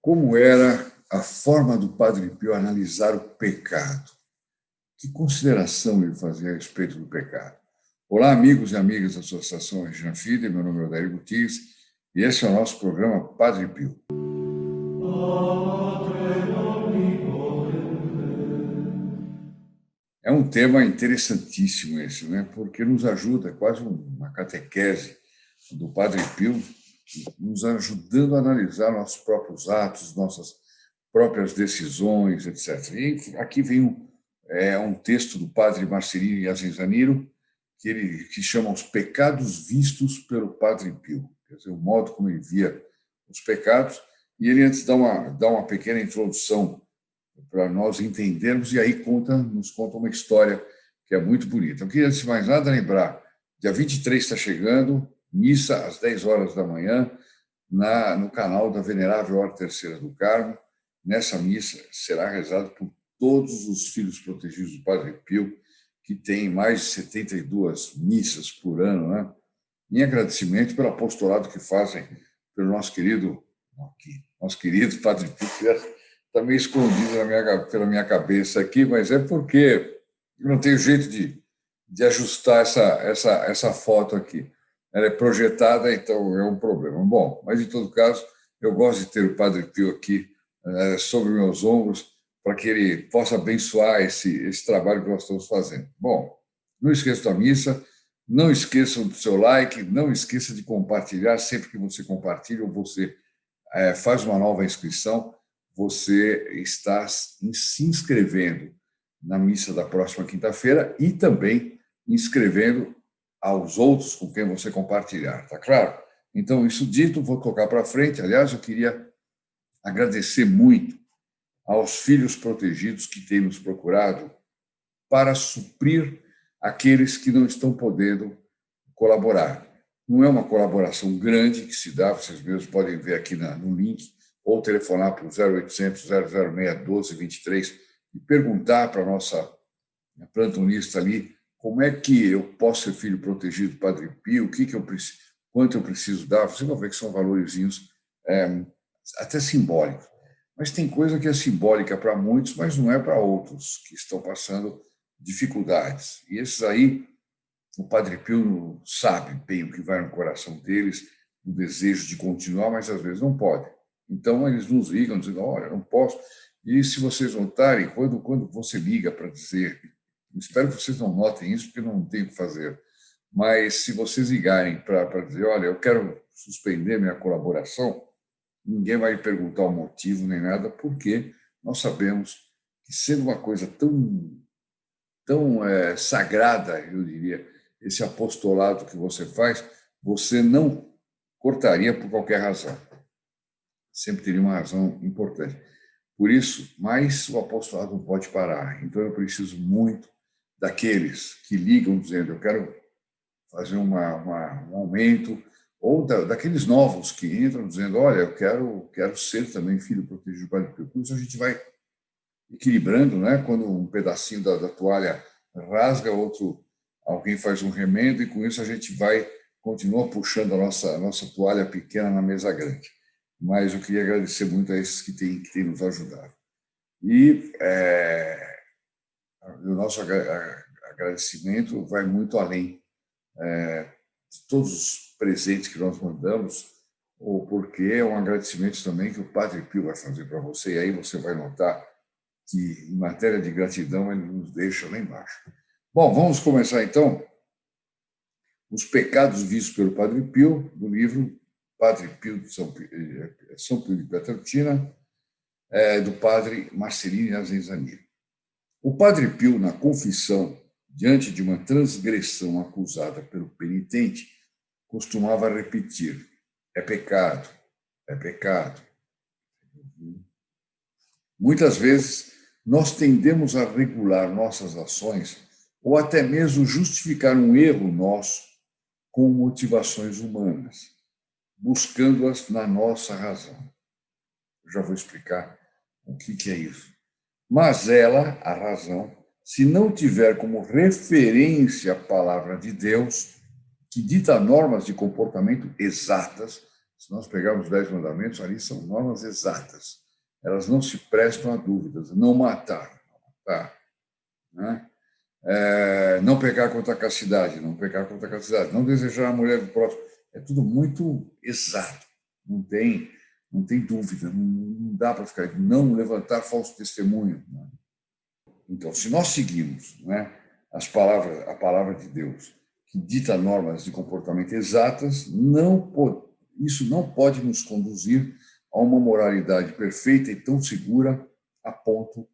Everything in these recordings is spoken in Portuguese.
Como era a forma do Padre Pio analisar o pecado? Que consideração ele fazia a respeito do pecado? Olá, amigos e amigas da Associação Regina Fide, meu nome é Odair Gutierrez e esse é o nosso programa Padre Pio. É um tema interessantíssimo esse, né? Porque nos ajuda, é quase uma catequese do Padre Pio, nos ajudando a analisar nossos próprios atos, nossas próprias decisões, etc. E aqui vem um texto do padre Marcelino Iasenza-Niro, que chama Os Pecados Vistos pelo Padre Pio, quer dizer, o modo como ele via os pecados, e ele antes dá uma pequena introdução para nós entendermos, e aí nos conta uma história que é muito bonita. Eu queria, antes de mais nada, lembrar, dia 23 está chegando, missa às 10 horas da manhã, no canal da Venerável Ordem Terceira do Carmo. Nessa missa será rezado por todos os filhos protegidos do Padre Pio, que tem mais de 72 missas por ano, né? Em agradecimento pelo apostolado que fazem pelo nosso querido Padre Pio, que está meio escondido pela minha cabeça aqui, mas é porque eu não tenho jeito de ajustar essa foto aqui. Ela é projetada, então é um problema. Bom, mas em todo caso, eu gosto de ter o Padre Pio aqui sobre meus ombros para que ele possa abençoar esse trabalho que nós estamos fazendo. Bom, não esqueça da missa, não esqueça do seu like, não esqueça de compartilhar. Sempre que você compartilha ou você faz uma nova inscrição, você está se inscrevendo na missa da próxima quinta-feira e também inscrevendo aos outros com quem você compartilhar, tá claro? Então, isso dito, vou tocar para frente. Aliás, eu queria agradecer muito aos filhos protegidos que têm nos procurado para suprir aqueles que não estão podendo colaborar. Não é uma colaboração grande que se dá, vocês mesmos podem ver aqui no link, ou telefonar para o 0800 006 1223 e perguntar para a nossa plantonista ali como é que eu posso ser filho protegido do Padre Pio, quanto eu preciso dar. Você vai ver que são valorzinhos até simbólicos. Mas tem coisa que é simbólica para muitos, mas não é para outros que estão passando dificuldades. E esses aí, o Padre Pio sabe bem o que vai no coração deles, o desejo de continuar, mas às vezes não pode. Então, eles nos ligam dizendo, olha, não posso. E se vocês notarem, quando você liga para dizer, espero que vocês não notem isso, porque não tem o que fazer, mas se vocês ligarem para dizer, olha, eu quero suspender minha colaboração, ninguém vai perguntar o motivo nem nada, porque nós sabemos que, sendo uma coisa tão sagrada, eu diria, esse apostolado que você faz, você não cortaria por qualquer razão. Sempre teria uma razão importante. Por isso, mas o apostolado não pode parar. Então, eu preciso muito daqueles que ligam dizendo, eu quero fazer um aumento, ou daqueles novos que entram dizendo, olha, eu quero ser também filho protegido do Padre Pio. Por isso a gente vai equilibrando, né? Quando um pedacinho da toalha rasga, alguém faz um remendo, e com isso a gente continua puxando a nossa toalha pequena na mesa grande. Mas eu queria agradecer muito a esses que têm nos ajudado. E o nosso agradecimento vai muito além de todos os presentes que nós mandamos, porque é um agradecimento também que o Padre Pio vai fazer para você, e aí você vai notar que, em matéria de gratidão, ele nos deixa lá embaixo. Bom, vamos começar, então, os pecados vistos pelo Padre Pio, do livro Padre Pio de São Pio de Pietrelcina, do padre Marcelino Iasenza-Niro. O Padre Pio, na confissão, diante de uma transgressão acusada pelo penitente, costumava repetir, é pecado, é pecado. Muitas vezes, nós tendemos a regular nossas ações ou até mesmo justificar um erro nosso com motivações humanas, buscando-as na nossa razão. Eu já vou explicar o que é isso. Mas ela, a razão, se não tiver como referência a palavra de Deus, que dita normas de comportamento exatas, Se nós pegarmos os 10 mandamentos, ali são normas exatas. Elas não se prestam a dúvidas. Não matar, né? Não pecar contra a castidade, não pecar contra a castidade, não desejar a mulher do próximo. É tudo muito exato. Não tem dúvida. Não dá para ficar. Não levantar falso testemunho. Né? Então, se nós seguirmos, né, a palavra de Deus, que dita normas de comportamento exatas, isso não pode nos conduzir a uma moralidade perfeita e tão segura a ponto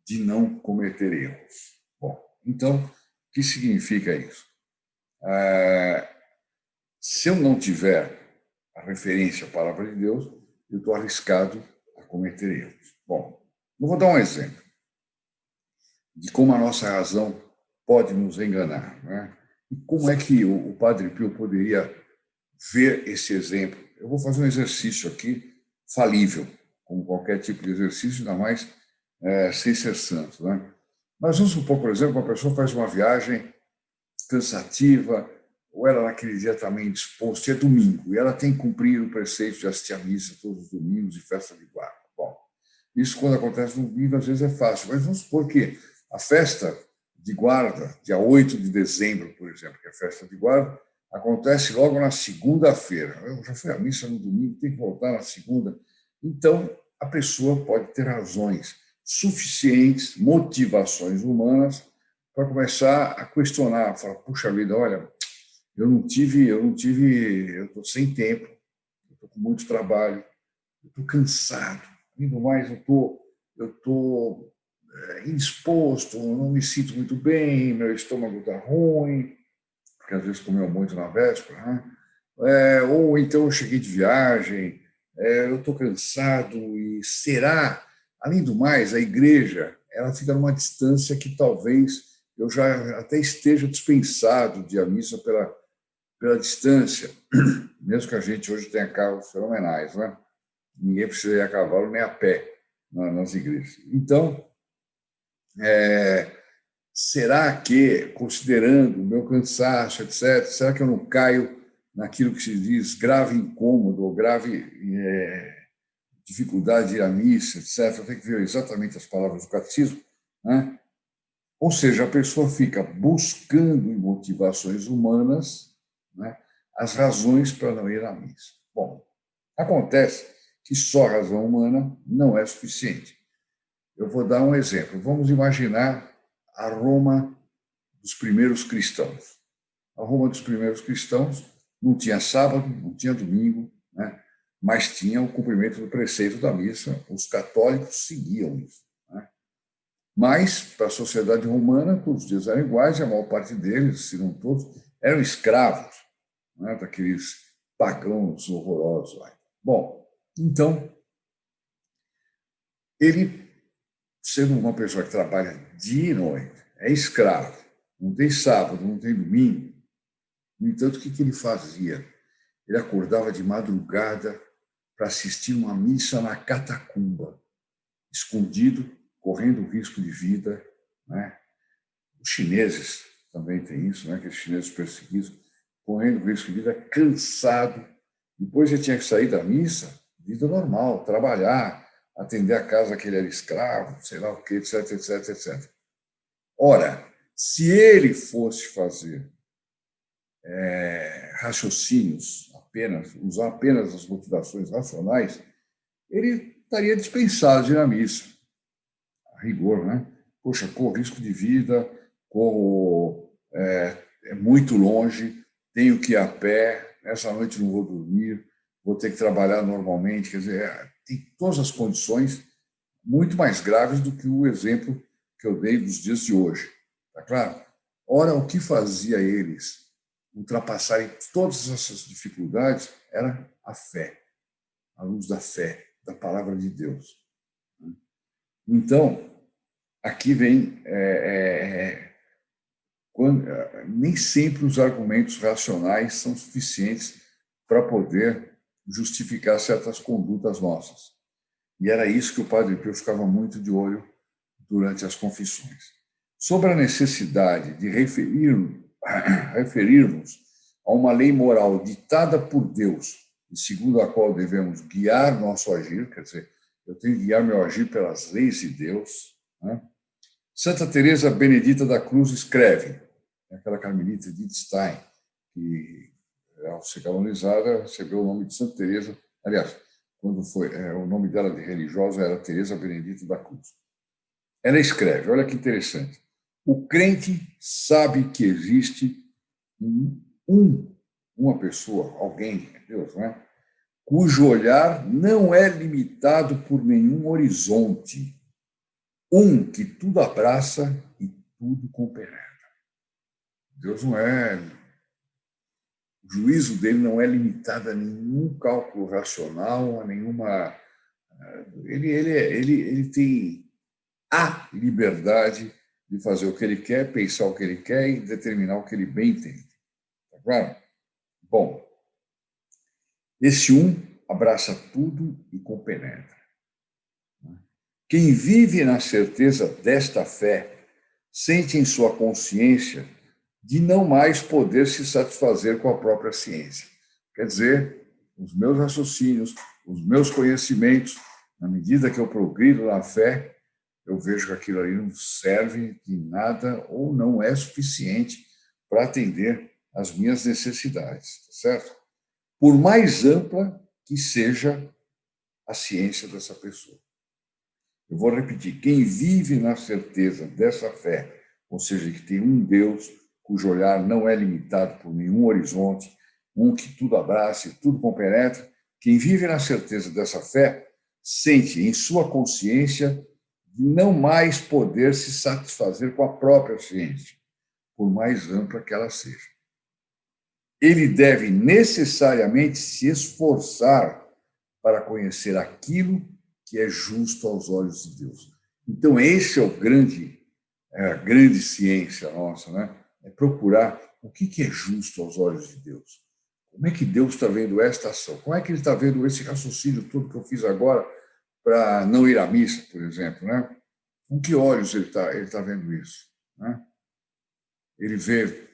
de não cometer erros. Bom, então, o que significa isso? Se eu não tiver a referência à palavra de Deus, eu estou arriscado a cometer erros. Bom, eu vou dar um exemplo de como a nossa razão pode nos enganar. Né? E como é que o Padre Pio poderia ver esse exemplo? Eu vou fazer um exercício aqui falível, como qualquer tipo de exercício, ainda mais sem ser santo. Né? Mas vamos supor, por exemplo, uma pessoa faz uma viagem cansativa, ou ela naquele dia está meio indisposta, é domingo, e ela tem que cumprir o preceito de assistir à missa todos os domingos e festa de guarda. Bom, isso quando acontece no domingo, às vezes é fácil, mas vamos supor que a festa de guarda, dia 8 de dezembro, por exemplo, que é a festa de guarda, acontece logo na segunda-feira. Eu já fui à missa no domingo, tem que voltar na segunda. Então, a pessoa pode ter razões suficientes, motivações humanas, para começar a questionar, falar, puxa vida, olha, eu estou sem tempo, eu estou com muito trabalho, eu estou cansado, além do mais, eu estou indisposto, não me sinto muito bem, meu estômago está ruim, porque às vezes comeu muito na véspera, né? Ou então eu cheguei de viagem, eu estou cansado, e será? Além do mais, a igreja ela fica numa distância que talvez eu já até esteja dispensado de ir à missa pela distância, mesmo que a gente hoje tenha carros fenomenais, né? Ninguém precisa ir a cavalo nem a pé nas igrejas. Então, será que, considerando o meu cansaço, etc., será que eu não caio naquilo que se diz grave incômodo ou grave dificuldade de ir à missa, etc.? Eu tenho que ver exatamente as palavras do catecismo, né? Ou seja, a pessoa fica buscando em motivações humanas, né, as razões para não ir à missa. Bom, acontece que só a razão humana não é suficiente. Eu vou dar um exemplo. Vamos imaginar a Roma dos primeiros cristãos. A Roma dos primeiros cristãos não tinha sábado, não tinha domingo, né? Mas tinha o cumprimento do preceito da missa. Os católicos seguiam isso. Né? Mas, para a sociedade romana, todos os dias eram iguais e a maior parte deles, se não todos, eram escravos, né? Daqueles pagãos horrorosos lá. Bom, então, ele, sendo uma pessoa que trabalha dia e noite, é escravo, não tem sábado, não tem domingo. No entanto, o que ele fazia? Ele acordava de madrugada para assistir uma missa na catacumba, escondido, correndo risco de vida. Né? Os chineses também têm isso, né? Aqueles chineses perseguidos, correndo risco de vida, cansado. Depois ele tinha que sair da missa, vida normal, trabalhar, atender a casa que ele era escravo, sei lá o quê, etc, etc, etc. Ora, se ele fosse fazer raciocínios usar apenas as motivações racionais, ele estaria dispensado de ir à missa, a rigor, né? Poxa, corro risco de vida, corro muito longe, tenho que ir a pé, essa noite não vou dormir, vou ter que trabalhar normalmente, quer dizer, tem todas as condições muito mais graves do que o exemplo que eu dei dos dias de hoje, tá claro? Ora, o que fazia eles ultrapassarem todas essas dificuldades era a fé, a luz da fé, da palavra de Deus. Então, aqui vem nem sempre os argumentos racionais são suficientes para poder justificar certas condutas nossas. E era isso que o Padre Pio ficava muito de olho durante as confissões. Sobre a necessidade de referirmos a uma lei moral ditada por Deus e segundo a qual devemos guiar nosso agir, quer dizer, eu tenho que guiar meu agir pelas leis de Deus, né? Santa Teresa Benedita da Cruz escreve, aquela carmelita Edith Stein, que, ao ser canonizada, recebeu o nome de Santa Teresa. Aliás, quando foi, o nome dela de religiosa era Teresa Benedita da Cruz. Ela escreve, olha que interessante, o crente sabe que existe uma pessoa, alguém, Deus, né, cujo olhar não é limitado por nenhum horizonte, que tudo abraça e tudo compenetra. Deus não é... O juízo dele não é limitado a nenhum cálculo racional, a nenhuma... Ele tem a liberdade de fazer o que ele quer, pensar o que ele quer e determinar o que ele bem entende. Tá claro? Bom, esse abraça tudo e compenetra. Quem vive na certeza desta fé sente em sua consciência de não mais poder se satisfazer com a própria ciência. Quer dizer, os meus raciocínios, os meus conhecimentos, na medida que eu progrido na fé, eu vejo que aquilo ali não serve de nada ou não é suficiente para atender às minhas necessidades, tá certo? Por mais ampla que seja a ciência dessa pessoa. Eu vou repetir, quem vive na certeza dessa fé, ou seja, que tem um Deus cujo olhar não é limitado por nenhum horizonte, que tudo abraça e tudo compenetra, quem vive na certeza dessa fé, sente em sua consciência de não mais poder se satisfazer com a própria ciência, por mais ampla que ela seja. Ele deve necessariamente se esforçar para conhecer aquilo que é justo aos olhos de Deus. Então, esse é a grande ciência nossa, né? É procurar o que é justo aos olhos de Deus. Como é que Deus está vendo esta ação? Como é que ele está vendo esse raciocínio todo que eu fiz agora para não ir à missa, por exemplo, né? Com que olhos ele tá vendo isso, né? Ele vê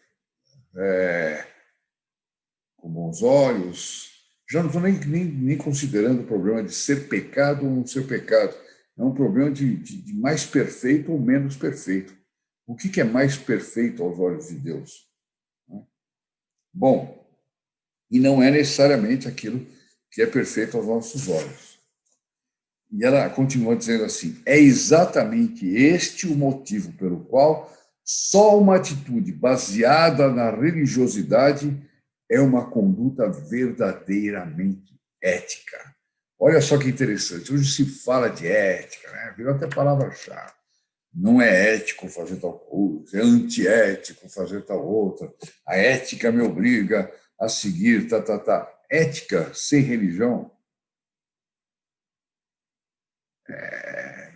com bons olhos. Já não estou nem considerando o problema de ser pecado ou não ser pecado. É um problema de mais perfeito ou menos perfeito. O que é mais perfeito aos olhos de Deus? Bom, e não é necessariamente aquilo que é perfeito aos nossos olhos. E ela continua dizendo assim, é exatamente este o motivo pelo qual só uma atitude baseada na religiosidade é uma conduta verdadeiramente ética. Olha só que interessante, hoje se fala de ética, né? Virou até palavra-chave. Não é ético fazer tal coisa, é antiético fazer tal outra. A ética me obriga a seguir, Ética sem religião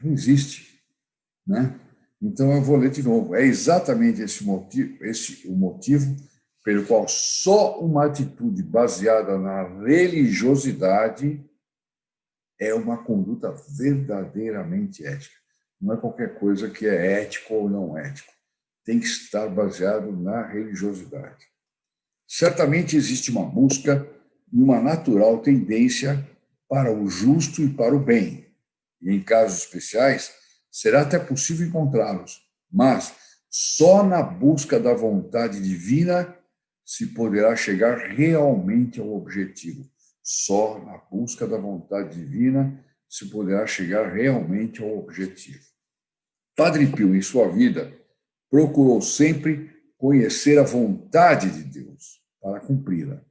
não existe, né? Então eu vou ler de novo. É exatamente esse o motivo pelo qual só uma atitude baseada na religiosidade é uma conduta verdadeiramente ética. Não é qualquer coisa que é ético ou não ético. Tem que estar baseado na religiosidade. Certamente existe uma busca e uma natural tendência para o justo e para o bem. E, em casos especiais, será até possível encontrá-los, mas só na busca da vontade divina se poderá chegar realmente ao objetivo. Só na busca da vontade divina se poderá chegar realmente ao objetivo. Padre Pio, em sua vida, procurou sempre conhecer a vontade de Deus para cumpri-la,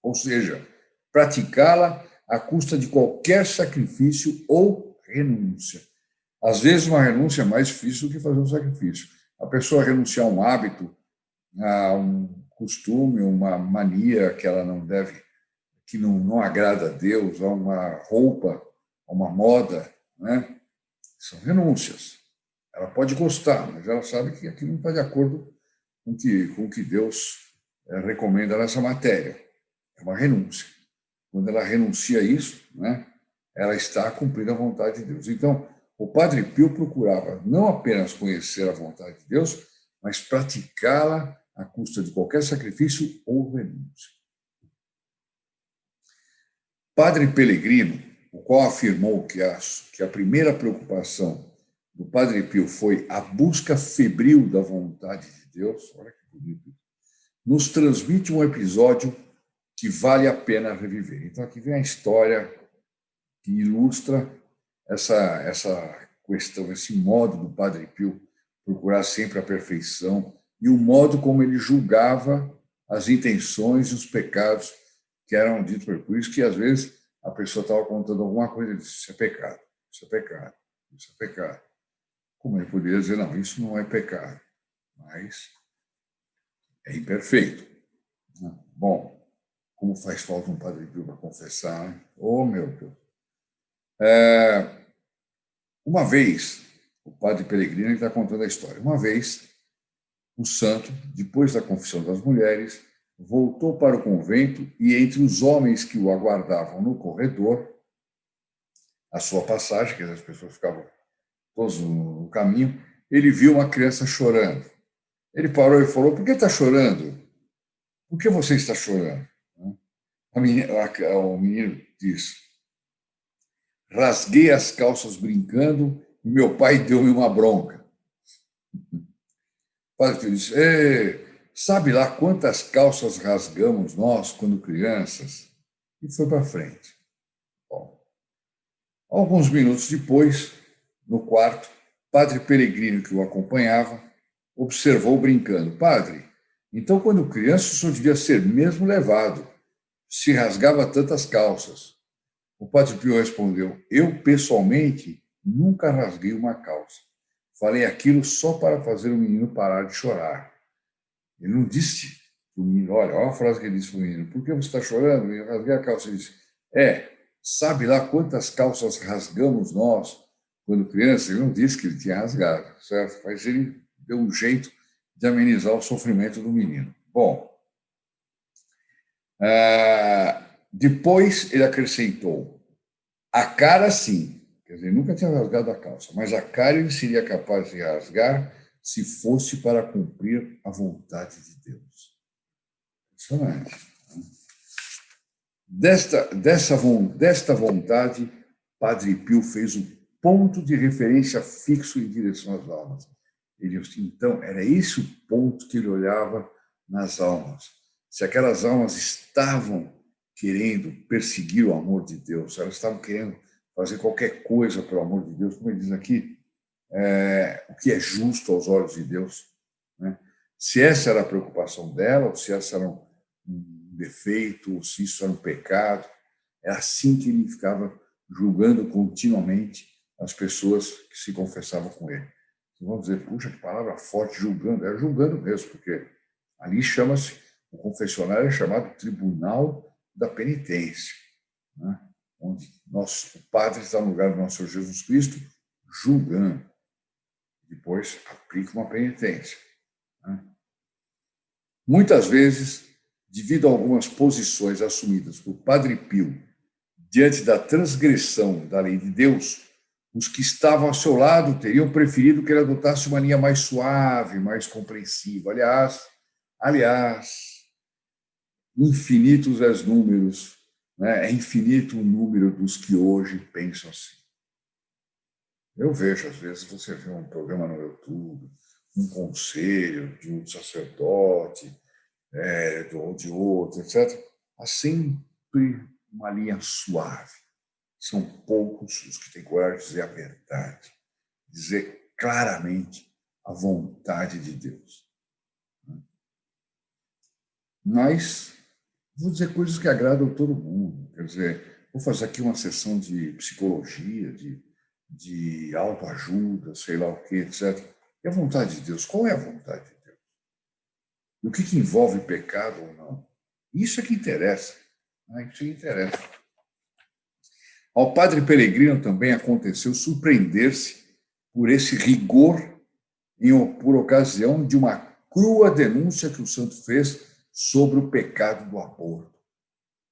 ou seja, praticá-la à custa de qualquer sacrifício ou renúncia. Às vezes, uma renúncia é mais difícil do que fazer um sacrifício. A pessoa renunciar a um hábito, a um costume, uma mania que ela não deve, que não agrada a Deus, a uma roupa, a uma moda, né? São renúncias. Ela pode gostar, mas ela sabe que aquilo não está de acordo com o que Deus recomenda nessa matéria. É uma renúncia. Quando ela renuncia a isso, né, ela está cumprindo a vontade de Deus. Então, o Padre Pio procurava não apenas conhecer a vontade de Deus, mas praticá-la à custa de qualquer sacrifício ou renúncia. Padre Pellegrino, o qual afirmou que a primeira preocupação do Padre Pio foi a busca febril da vontade de Deus, olha que bonito, nos transmite um episódio que vale a pena reviver. Então, aqui vem a história que ilustra essa questão, esse modo do Padre Pio procurar sempre a perfeição e o modo como ele julgava as intenções e os pecados que eram ditos por isso que, às vezes, a pessoa estava contando alguma coisa e disse, isso é pecado, isso é pecado, isso é pecado. Como ele poderia dizer, não, isso não é pecado, mas é imperfeito. Bom, como faz falta um Padre Pio para confessar, né? Oh, meu Deus. Uma vez, o Padre Pellegrino está contando a história, uma vez, o santo, depois da confissão das mulheres, voltou para o convento e, entre os homens que o aguardavam no corredor, a sua passagem, que as pessoas ficavam todos no caminho, ele viu uma criança chorando. Ele parou e falou, por que está chorando? Por que você está chorando? O menino disse, rasguei as calças brincando e meu pai deu-me uma bronca. O padre disse, sabe lá quantas calças rasgamos nós quando crianças? E foi para frente. Bom, alguns minutos depois, no quarto, Padre Pellegrino, que o acompanhava, observou brincando. Padre, então quando criança o senhor devia ser mesmo levado, se rasgava tantas calças. O Padre Pio respondeu, eu pessoalmente nunca rasguei uma calça. Falei aquilo só para fazer o menino parar de chorar. Ele não disse para o menino, olha a frase que ele disse para o menino, por que você está chorando? Eu rasguei a calça. Ele disse, sabe lá quantas calças rasgamos nós quando criança? Ele não disse que ele tinha rasgado, certo? Mas ele deu um jeito de amenizar o sofrimento do menino. Bom, depois ele acrescentou, a cara sim, quer dizer, nunca tinha rasgado a calça, mas a cara ele seria capaz de rasgar se fosse para cumprir a vontade de Deus. Impressionante. Desta vontade, Padre Pio fez um ponto de referência fixo em direção às almas. Então, era esse o ponto que ele olhava nas almas. Se aquelas almas estavam querendo perseguir o amor de Deus, elas estavam querendo fazer qualquer coisa pelo amor de Deus, como ele diz aqui, o que é justo aos olhos de Deus. Né? Se essa era a preocupação dela, ou se essa era um defeito, ou se isso era um pecado, é assim que ele ficava julgando continuamente as pessoas que se confessavam com ele. Vamos dizer, puxa, que palavra forte, julgando. É julgando mesmo, porque ali chama-se, o confessionário é chamado Tribunal da Penitência, né? Onde o padre está no lugar do nosso Senhor Jesus Cristo, julgando. Depois aplica uma penitência. Né? Muitas vezes, devido a algumas posições assumidas por Padre Pio diante da transgressão da lei de Deus, os que estavam ao seu lado teriam preferido que ele adotasse uma linha mais suave, mais compreensiva. Aliás, infinitos os números, né? É infinito o número dos que hoje pensam assim. Eu vejo, às vezes, você vê um programa no YouTube, um conselho de um sacerdote, ou de outro, etc. Há sempre uma linha suave. São poucos os que têm coragem de dizer a verdade, dizer claramente a vontade de Deus. Mas vou dizer coisas que agradam a todo mundo. Quer dizer, vou fazer aqui uma sessão de psicologia, de autoajuda, sei lá o quê, etc. E a vontade de Deus? Qual é a vontade de Deus? E o que envolve pecado ou não? Isso é que interessa. Isso é que interessa. Ao Padre Pellegrino também aconteceu surpreender-se por esse rigor por ocasião de uma crua denúncia que o santo fez sobre o pecado do aborto.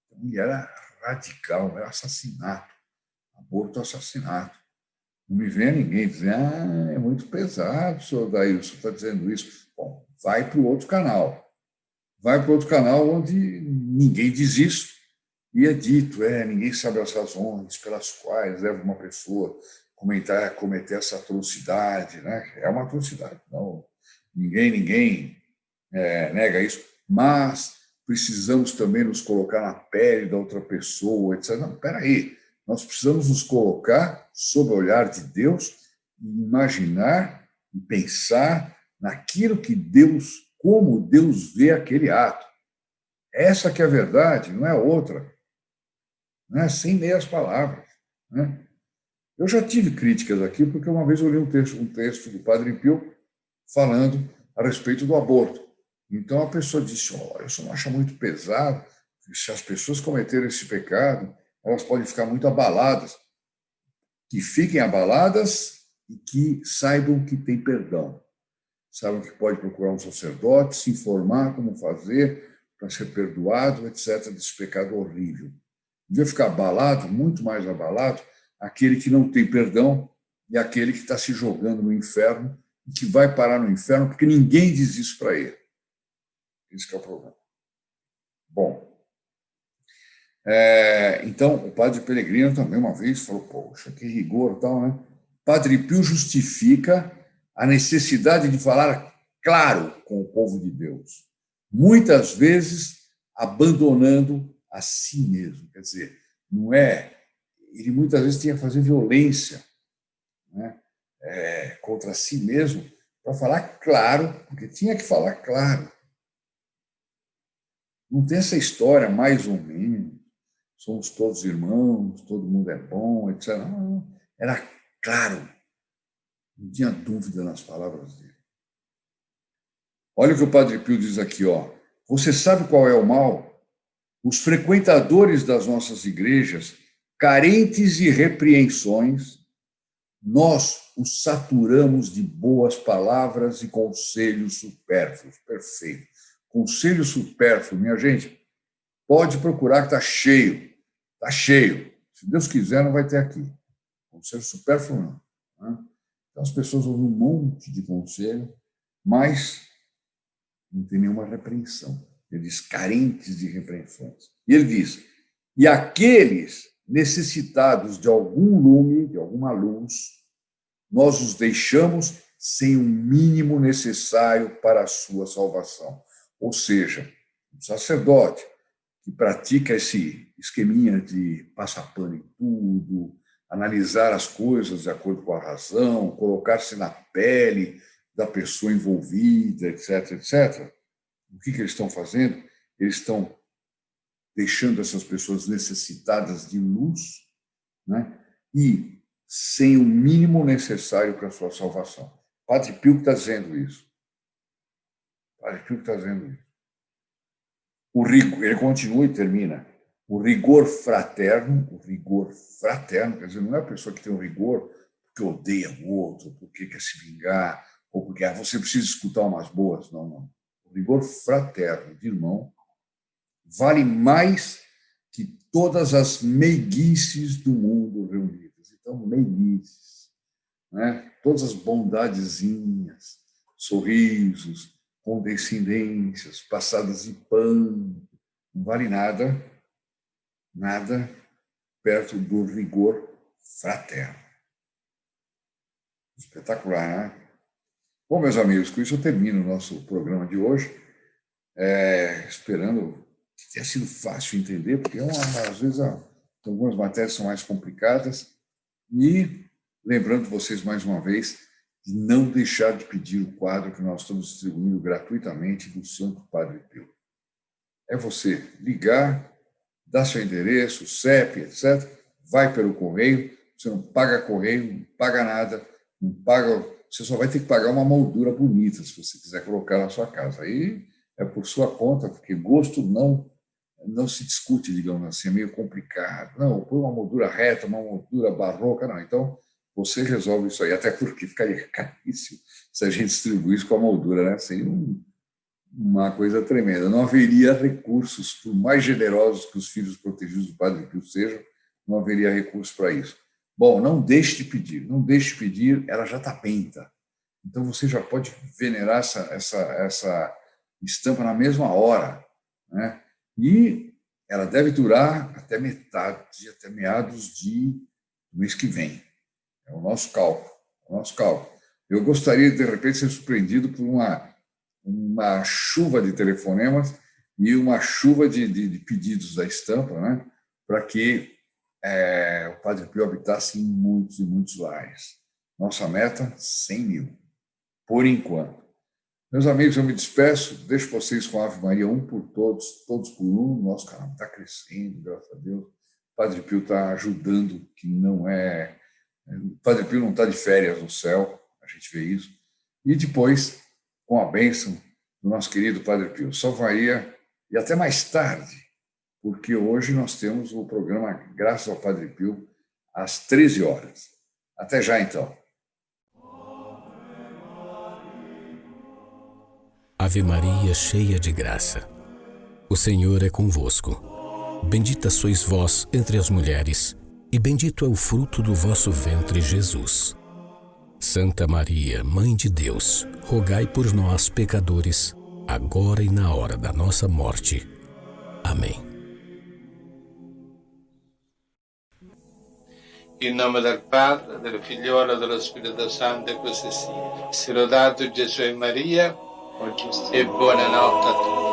Então, ele era radical, era assassinato. Aborto, assassinato. Não me venha ninguém dizer, é muito pesado, senhor Daílson, está dizendo isso. Bom, vai para o outro canal. Vai para o outro canal onde ninguém diz isso E é dito, ninguém sabe as razões pelas quais leva uma pessoa a cometer essa atrocidade, né? É uma atrocidade, não. Ninguém nega isso, mas precisamos também nos colocar na pele da outra pessoa, etc. Não, espera aí, nós precisamos nos colocar sob o olhar de Deus e imaginar e pensar naquilo que Deus, como Deus vê aquele ato. Essa que é a verdade, não é outra, né? Sem meias palavras, né? Eu já tive críticas aqui, porque uma vez eu li um texto do Padre Pio falando a respeito do aborto. Então a pessoa disse: olha, isso não acha muito pesado, se as pessoas cometerem esse pecado, elas podem ficar muito abaladas. Que fiquem abaladas e que saibam que tem perdão. Saibam que pode procurar um sacerdote, se informar como fazer para ser perdoado, etc., desse pecado horrível. Devia ficar abalado, muito mais abalado, aquele que não tem perdão e aquele que está se jogando no inferno e que vai parar no inferno porque ninguém diz isso para ele. Esse é o problema. Bom, então o padre Pellegrino também uma vez falou: poxa, que rigor tal, né? Padre Pio justifica a necessidade de falar claro com o povo de Deus, muitas vezes abandonando a si mesmo. Quer dizer, não é. Ele muitas vezes tinha que fazer violência, né, contra si mesmo para falar claro, porque tinha que falar claro. Não tem essa história mais ou menos, somos todos irmãos, todo mundo é bom, etc. Não, era claro, não tinha dúvida nas palavras dele. Olha o que o Padre Pio diz aqui, ó. Você sabe qual é o mal? Os frequentadores das nossas igrejas, carentes de repreensões, nós os saturamos de boas palavras e conselhos supérfluos. Perfeito. Conselho supérfluo, minha gente, pode procurar que está cheio. Está cheio. Se Deus quiser, não vai ter aqui. Conselho supérfluo, não. Né? Então, as pessoas ouvem um monte de conselho, mas não tem nenhuma repreensão. Ele diz, carentes de repreensões. E ele diz, e aqueles necessitados de algum lume, de alguma luz, nós os deixamos sem o mínimo necessário para a sua salvação. Ou seja, o sacerdote que pratica esse esqueminha de passar pano em tudo, analisar as coisas de acordo com a razão, colocar-se na pele da pessoa envolvida, etc., etc. O que eles estão fazendo? Eles estão deixando essas pessoas necessitadas de luz, né? E sem o mínimo necessário para a sua salvação. Padre Pio está dizendo isso. Padre Pio está dizendo isso. Ele continua e termina. O rigor fraterno, quer dizer, não é a pessoa que tem um rigor porque odeia o outro, porque quer se vingar, ou porque você precisa escutar umas boas. Não, não. O rigor fraterno de irmão vale mais que todas as meiguices do mundo reunidas. Então, meiguices, né? Todas as bondadezinhas, sorrisos, condescendências, passadas de pano, não vale nada perto do rigor fraterno. Espetacular, né? Bom, meus amigos, com isso eu termino o nosso programa de hoje, esperando que tenha sido fácil entender, porque às vezes algumas matérias são mais complicadas, e lembrando vocês mais uma vez de não deixar de pedir o quadro que nós estamos distribuindo gratuitamente do Santo Padre Pio. É você ligar, dar seu endereço, CEP, etc., vai pelo correio, você não paga correio, não paga nada, não paga, você só vai ter que pagar uma moldura bonita se você quiser colocar na sua casa. Aí é por sua conta, porque gosto não se discute, digamos assim, é meio complicado. Não, põe uma moldura reta, uma moldura barroca, não. Então, você resolve isso aí, até porque ficaria caríssimo se a gente distribuísse com a moldura, né? Seria uma coisa tremenda. Não haveria recursos, por mais generosos que os filhos protegidos do Padre Pio sejam, não haveria recurso para isso. Bom, não deixe de pedir, ela já está penta. Então, você já pode venerar essa estampa na mesma hora, né? E ela deve durar até até meados do mês que vem. É o nosso cálculo. O nosso cálculo. Eu gostaria, de repente, ser surpreendido por uma chuva de telefonemas e uma chuva de pedidos da estampa, né, para que o Padre Pio habitasse em muitos e muitos lares. Nossa meta, 100 mil, por enquanto. Meus amigos, eu me despeço, deixo vocês com a Ave Maria, um por todos, todos por um. Nosso canal está crescendo, graças a Deus. O Padre Pio está ajudando, que não é... O Padre Pio não está de férias no céu, a gente vê isso. E depois, com a bênção do nosso querido Padre Pio, Salve Maria, e até mais tarde, porque hoje nós temos o programa Graças ao Padre Pio, às 13 horas. Até já, então. Ave Maria, cheia de graça, o Senhor é convosco. Bendita sois vós entre as mulheres, e bendito é o fruto do vosso ventre, Jesus. Santa Maria, Mãe de Deus, rogai por nós, pecadores, agora e na hora da nossa morte. Amém. In nome del Padre, del Figliolo e dello Spirito Santo, e così sia. Sia lodato Gesù e Maria, e buonanotte a tutti.